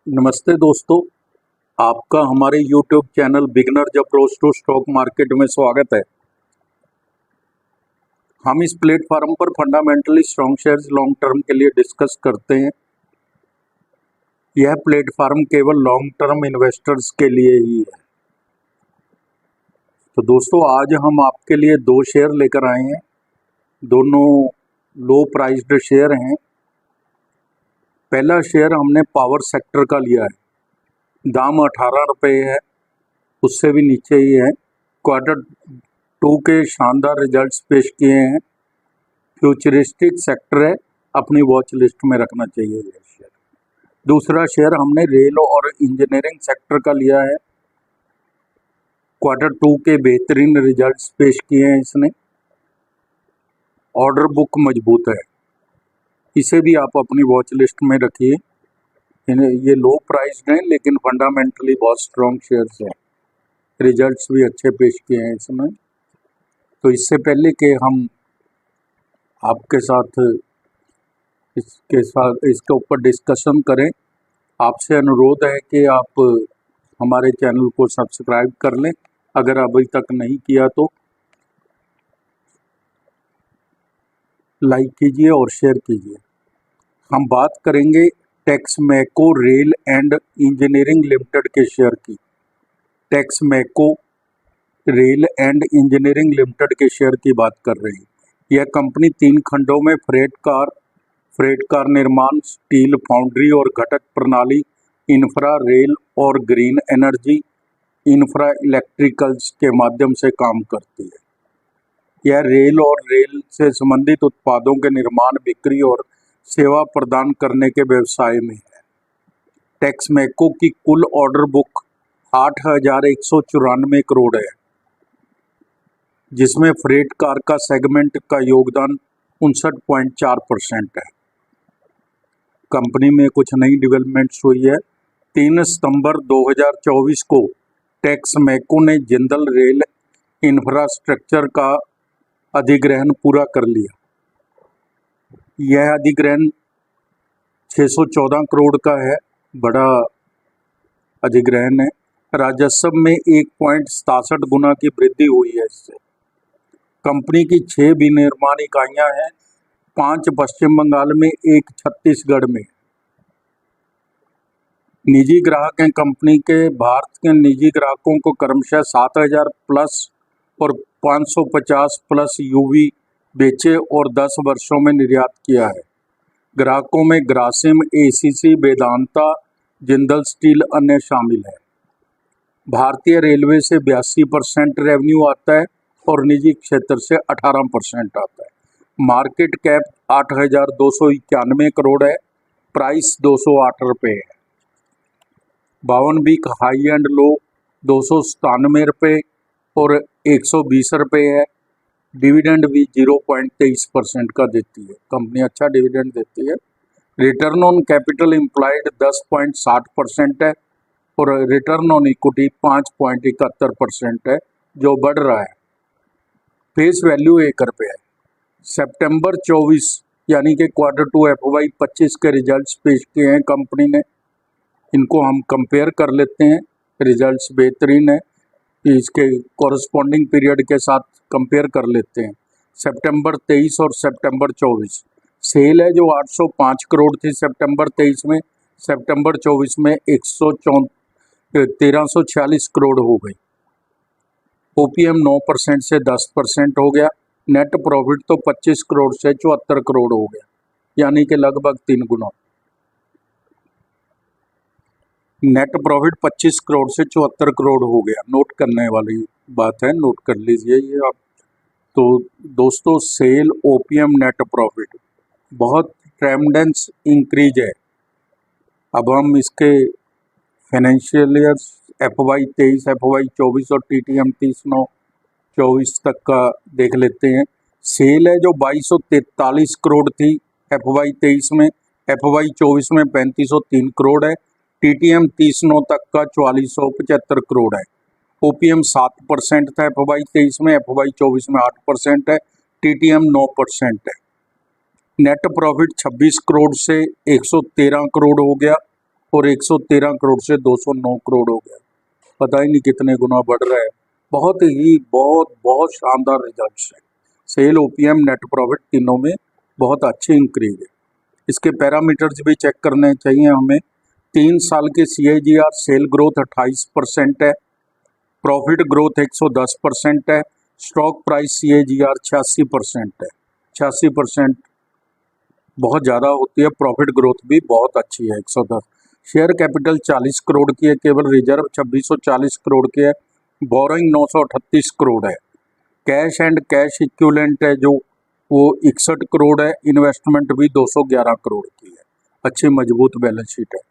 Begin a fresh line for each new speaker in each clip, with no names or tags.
नमस्ते दोस्तों, आपका हमारे YouTube channel beginners approach to stock market में स्वागत है। हम इस प्लेटफॉर्म पर fundamentally strong shares long term के लिए डिस्कस करते हैं। यह प्लेटफॉर्म केवल लॉन्ग टर्म इन्वेस्टर्स के लिए ही है। तो दोस्तों, आज हम आपके लिए दो शेयर लेकर आए हैं। दोनों लो प्राइस्ड शेयर हैं। पहला शेयर हमने पावर सेक्टर का लिया है, दाम 18 रुपये है, उससे भी नीचे ही है। क्वार्टर 2 के शानदार रिजल्ट्स पेश किए हैं। फ्यूचरिस्टिक सेक्टर है, अपनी वॉच लिस्ट में रखना चाहिए यह शेयर। दूसरा शेयर हमने रेल और इंजीनियरिंग सेक्टर का लिया है। क्वार्टर 2 के बेहतरीन रिजल्ट्स पेश किए हैं इसने। ऑर्डर बुक मजबूत है, इसे भी आप अपनी वॉच लिस्ट में रखिए। ये लो प्राइस्ड हैं लेकिन फंडामेंटली बहुत स्ट्रॉन्ग शेयर्स हैं। रिजल्ट्स भी अच्छे पेश किए हैं इसमें। तो इससे पहले कि हम आपके साथ इसके ऊपर डिस्कशन करें, आपसे अनुरोध है कि आप हमारे चैनल को सब्सक्राइब कर लें अगर अभी तक नहीं किया तो। लाइक कीजिए और शेयर कीजिए। हम बात करेंगे Texmaco rail and engineering limited के शेयर की। Texmaco rail and engineering limited के शेयर की बात कर रहे हैं। यह कंपनी 3 खंडों में फ्रेट कार निर्माण, स्टील फाउंड्री और घटक प्रणाली, इंफ्रा, रेल और ग्रीन एनर्जी इंफ्रा इलेक्ट्रिकल्स के माध्यम से काम करती है। यह रेल से संबंधित उत्पादों के निर्माण, बिक्री और सेवा प्रदान करने के व्यवसाय में है। टेक्समैको की कुल ऑर्डर बुक 8,194 करोड़ है, जिसमें फ्रेट कार का सेगमेंट का योगदान 59.4% है। कंपनी में कुछ नई डेवलपमेंट्स हुई है। 3 सितंबर 2024 को टेक्समैको ने जिंदल रेल इंफ्रास्ट्रक्चर का अधिग्रहण पूरा कर लिया। यह अधिग्रहण 614 करोड़ का है, बड़ा अधिग्रहण है। राजस्व में 1.67 गुना की वृद्धि हुई है इससे। कंपनी की 6 विनिर्माण इकाइयां हैं, 5 पश्चिम बंगाल में, 1 छत्तीसगढ़ में। निजी ग्राहक हैं कंपनी के। भारत के निजी ग्राहकों को क्रमशः 7,000 प्लस और 550 प्लस यूवी बेचे और 10 वर्षों में निर्यात किया है। ग्राहकों में ग्रासिम, एसीसी, वेदांता, जिंदल स्टील अन्य शामिल है। भारतीय रेलवे से 82% रेवेन्यू आता है और निजी क्षेत्र से 18% आता है। मार्केट कैप 8,291 करोड़ है। प्राइस 208 रुपये है। 52 वीक हाई एंड लो 297 रुपये और 120 रुपये है। डिविडेंड भी 0.23% का देती है। कंपनी अच्छा डिविडेंड देती है। रिटर्न ऑन कैपिटल एम्प्लॉयड 10.60% है और रिटर्न ऑन इक्विटी 5.71% है, जो बढ़ रहा है। फेस वैल्यू 1 रुपये है। सितंबर 24 यानी कि क्वार्टर 2 FY 25 के रिजल्ट्स पेश किए हैं कंपनी ने। इनको हम कंपेयर कर लेते हैं। रिजल्ट्स बेहतरीन है, इसके कॉरस्पॉन्डिंग पीरियड के साथ कंपेयर कर लेते हैं। सितंबर 23 और सितंबर 24 सेल है जो 805 करोड़ थी सितंबर 23 में, सितंबर 24 में 1346 करोड़ हो गई। ओपीएम 9% से 10% हो गया। नेट प्रॉफिट तो 25 करोड़ से 74 करोड़ हो गया, यानी कि लगभग 3 गुना। नेट प्रॉफिट 25 करोड़ से 74 करोड़ हो गया। नोट करने वाली बात है, नोट कर लीजिए ये आप। तो दोस्तों, सेल, ओपीएम, नेट प्रॉफिट बहुत ट्रेमेंडस इंक्रीज है। अब हम इसके फाइनेंशियल ईयर FY 23, FY 24 और TTM 30/9/24 तक का देख लेते हैं। सेल है जो 2243 करोड़ थी FY 23 में, FY 24 में 3503 करोड़ है। TTM 30/9 तक का 4475 करोड़ है। ओपीएम 7% था FY 23 में, FY 24 में 8% है। TTM 9% है। नेट प्रॉफिट 26 करोड़ से 113 करोड़ हो गया। और 113 करोड़ से 209 करोड़ हो गया। पता ही नहीं कितने गुना बढ़ रहा है। बहुत बहुत शानदार रिजल्ट्स है। सेल, ओपीएम, नेट प्रॉफिट तीनों में बहुत अच्छी इंक्रीज है। इसके पैरामीटर्स भी चेक करने चाहिए हमें। 3 साल के CAGR सेल ग्रोथ 28% है, प्रॉफिट ग्रोथ 110% है, स्टॉक प्राइस CAGR 86% है। 86% बहुत ज़्यादा होती है। प्रॉफिट ग्रोथ भी बहुत अच्छी है 110। शेयर कैपिटल 40 करोड़ की है, केवल रिजर्व 2640 करोड़ की है, बोरोइंग 938 करोड़ है, कैश एंड कैश इक्विवेलेंट है जो वो 61 करोड़ है, इन्वेस्टमेंट भी 211 करोड़ की है। अच्छी मजबूत बैलेंस शीट है।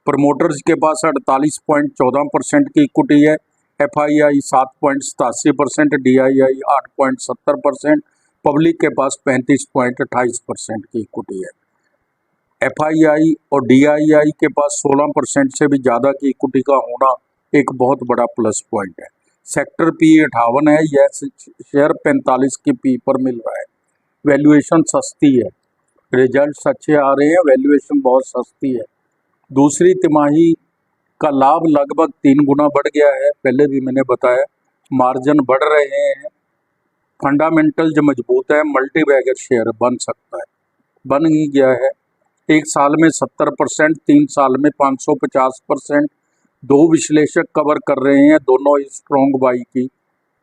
प्रमोटर्स के पास 48.14% की इक्विटी है, FII 7.87%, DII 8.70%, पब्लिक के पास 35.28% की इक्विटी है। FII और DII के पास 16% से भी ज़्यादा की इक्विटी का होना एक बहुत बड़ा प्लस पॉइंट है। सेक्टर P 58 है, यह शेयर 45 की P पर मिल रहा है। वैल्यूएशन सस्ती है, रिजल्ट्स अच्छे आ रहे हैं, वैल्यूएशन बहुत सस्ती है। दूसरी तिमाही का लाभ लगभग 3 गुना बढ़ गया है, पहले भी मैंने बताया। मार्जिन बढ़ रहे हैं, फंडामेंटल जो मजबूत है, मल्टी बैगर शेयर बन सकता है, बन ही गया है। 1 साल में 70%, 3 साल में 550%। 2 विश्लेषक कवर कर रहे हैं, दोनों स्ट्रॉन्ग बाई की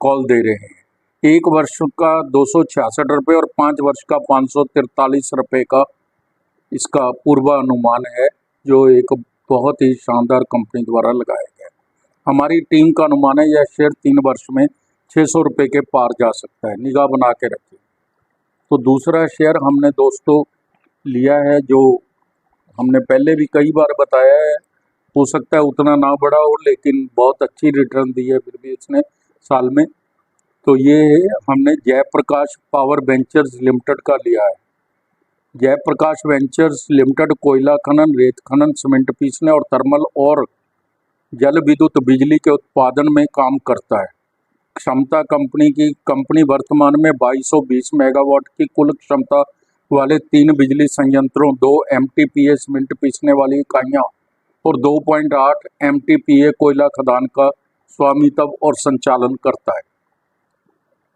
कॉल दे रहे हैं। 1 वर्ष का 266 रुपये और 5 वर्ष का 543 रुपये का इसका पूर्वानुमान है, जो एक बहुत ही शानदार कंपनी द्वारा लगाया गया। हमारी टीम का अनुमान है यह शेयर 3 वर्ष में 600 रुपये के पार जा सकता है, निगाह बना के रखिए। तो दूसरा शेयर हमने दोस्तों लिया है, जो हमने पहले भी कई बार बताया है, हो सकता है उतना ना बढ़ा हो, लेकिन बहुत अच्छी रिटर्न दी है फिर भी इसने साल में। तो ये है, हमने जयप्रकाश पावर वेंचर्स लिमिटेड का लिया है। जयप्रकाश वेंचर्स लिमिटेड कोयला खनन, रेत खनन, सीमेंट पीसने और थर्मल और जल विद्युत बिजली के उत्पादन में काम करता है। क्षमता कंपनी वर्तमान में 2220 मेगावाट की कुल क्षमता वाले 3 बिजली संयंत्रों, 2 MTPA सीमेंट पीसने वाली इकाइयाँ और 2.8 MTPA कोयला खदान का स्वामित्व और संचालन करता है।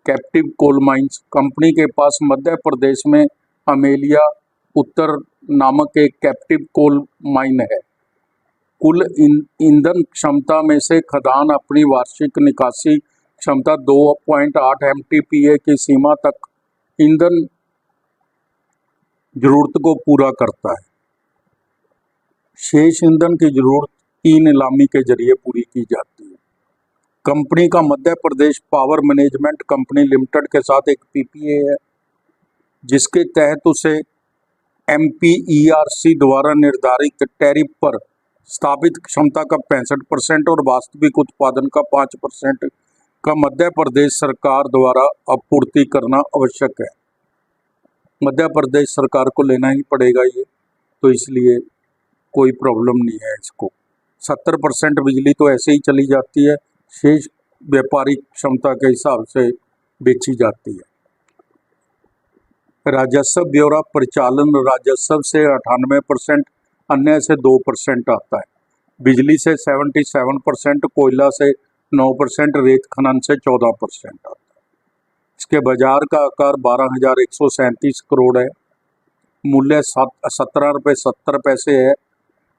कैप्टिव कोल माइंस कंपनी के पास मध्य प्रदेश में अमेलिया उत्तर नामक एक कैप्टिव कोल माइन है। कुल ईंधन क्षमता में से खदान अपनी वार्षिक निकासी क्षमता 2.8 MTPA की सीमा तक ईंधन जरूरत को पूरा करता है। शेष ईंधन की जरूरत ई नीलामी के जरिए पूरी की जाती है। कंपनी का Madhya Pradesh power management company limited के साथ एक PPA है, जिसके तहत उसे MPERC द्वारा निर्धारित टैरिफ पर स्थापित क्षमता का 65% और वास्तविक उत्पादन का 5% का मध्य प्रदेश सरकार द्वारा आपूर्ति करना आवश्यक है। मध्य प्रदेश सरकार को लेना ही पड़ेगा ये, तो इसलिए कोई प्रॉब्लम नहीं है इसको। 70% बिजली तो ऐसे ही चली जाती है, शेष व्यापारिक क्षमता के हिसाब से बेची जाती है। राजस्व ब्यौरा परिचालन राजस्व से 98%, अन्य से 2% आता है। बिजली से 77%, कोयला से 9%, रेत खनन से 14% आता है। इसके बाजार का आकार 12,137 करोड़ है। मूल्य 17.70 है।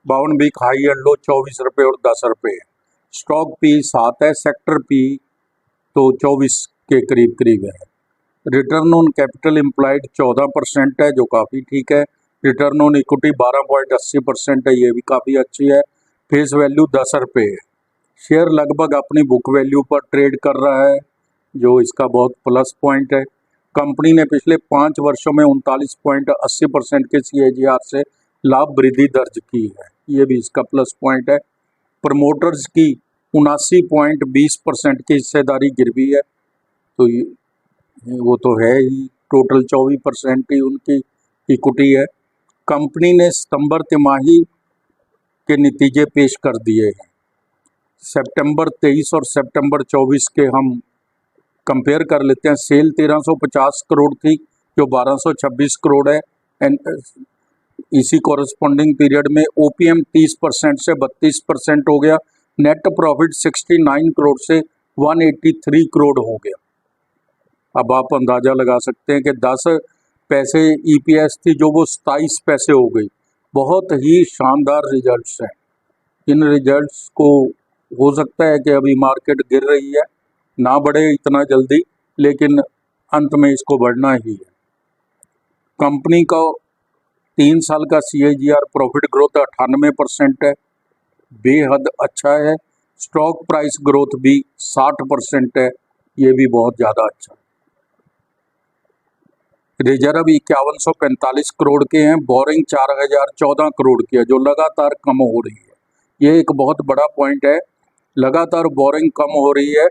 52 वीक हाई एंड लो 24 रुपये और 10 रुपये है। स्टॉक P 7 है, सेक्टर P तो 24 के करीब करीब है। रिटर्न ऑन कैपिटल एम्प्लॉयड 14% है, जो काफ़ी ठीक है। रिटर्न ऑन इक्विटी 12.80% है, ये भी काफ़ी अच्छी है। फेस वैल्यू 10 रुपये है। शेयर लगभग अपनी बुक वैल्यू पर ट्रेड कर रहा है, जो इसका बहुत प्लस पॉइंट है। कंपनी ने पिछले 5 वर्षों में 39.80% के CAGR से लाभ वृद्धि दर्ज की है, ये भी इसका प्लस पॉइंट है। प्रमोटर्स की 79.20% की हिस्सेदारी गिरवी है, तो वो तो है ही, टोटल 24% ही उनकी इक्विटी है। कंपनी ने सितंबर तिमाही के नतीजे पेश कर दिए हैं। सितंबर 23 और सितंबर 24 के हम कंपेयर कर लेते हैं। सेल 1350 करोड़ थी, जो 1226 करोड़ है। इसी कॉरस्पॉन्डिंग पीरियड में ओपीएम 30% से 32% हो गया। नेट प्रॉफिट 69 करोड़ से 183 करोड़ हो गया। अब आप अंदाज़ा लगा सकते हैं कि 10 पैसे ईपीएस थी जो वो 27 पैसे हो गई। बहुत ही शानदार रिजल्ट्स हैं। इन रिजल्ट्स को हो सकता है कि अभी मार्केट गिर रही है, ना बढ़े इतना जल्दी, लेकिन अंत में इसको बढ़ना ही है। कंपनी का 3 साल का CAGR प्रॉफिट ग्रोथ 98% है, बेहद अच्छा है। स्टॉक प्राइस ग्रोथ भी 60% है, ये भी बहुत ज़्यादा अच्छा है। रिजर्व 5145 करोड़ के हैं, बोरिंग 4014 करोड़ की है, जो लगातार कम हो रही है। ये एक बहुत बड़ा पॉइंट है, लगातार बोरिंग कम हो रही है।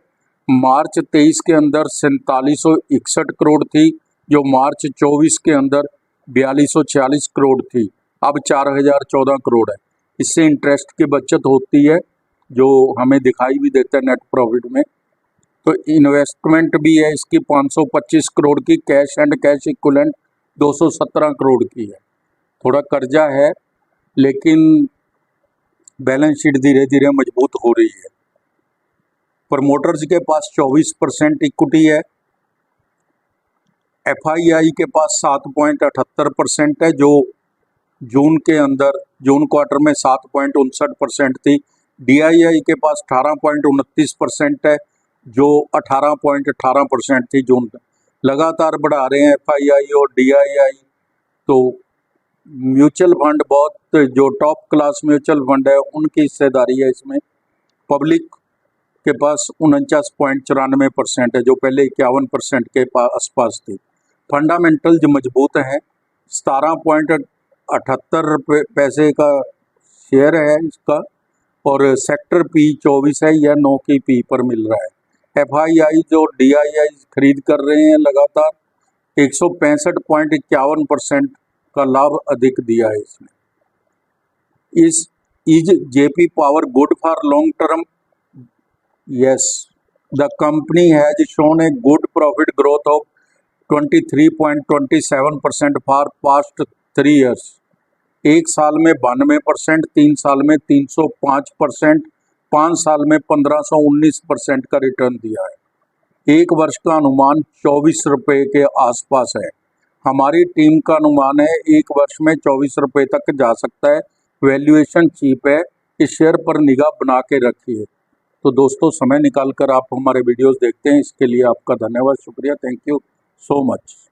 मार्च 23 के अंदर 4761 करोड़ थी, जो मार्च 24 के अंदर 4246 करोड़ थी, अब 4014 करोड़ है। इससे इंटरेस्ट की बचत होती है, जो हमें दिखाई भी देता है नेट प्रॉफिट में। तो इन्वेस्टमेंट भी है इसकी 525 करोड़ की, cash and cash equivalent 217 crore की है। थोड़ा कर्जा है, लेकिन बैलेंस शीट धीरे धीरे मजबूत हो रही है। प्रमोटर्स के पास 24% इक्विटी है। FII के पास 7.78% है, जो जून क्वार्टर में 7.59% थी। DII के पास 18.29% है, जो 18.18% थी जून में। लगातार बढ़ा रहे हैं FII और DII। तो म्यूचुअल फंड, बहुत जो टॉप क्लास म्यूचुअल फंड है, उनकी हिस्सेदारी है इसमें। पब्लिक के पास 49.94% है, जो पहले 51% के आसपास थी। फंडामेंटल जो मजबूत हैं, 17.78 पैसे का शेयर है इसका, और सेक्टर P 24 है, या 9 की P पर मिल रहा है। FII जो DII खरीद कर रहे हैं लगातार, 165.51% का लाभ अधिक दिया है इसने। Is JP Power good for long term? Yes, the company has shown a good profit growth of 23.27% for past 3 years। एक साल में 92%, 3 साल में 305%, 5 साल में 1519% का रिटर्न दिया है। एक वर्ष का अनुमान 24 रुपये के आसपास है। हमारी टीम का अनुमान है एक वर्ष में 24 रुपये तक जा सकता है। वैल्यूएशन चीप है, इस शेयर पर निगाह बना के रखिए। तो दोस्तों, समय निकाल कर आप हमारे वीडियोस देखते हैं, इसके लिए आपका धन्यवाद, शुक्रिया, थैंक यू सो मच।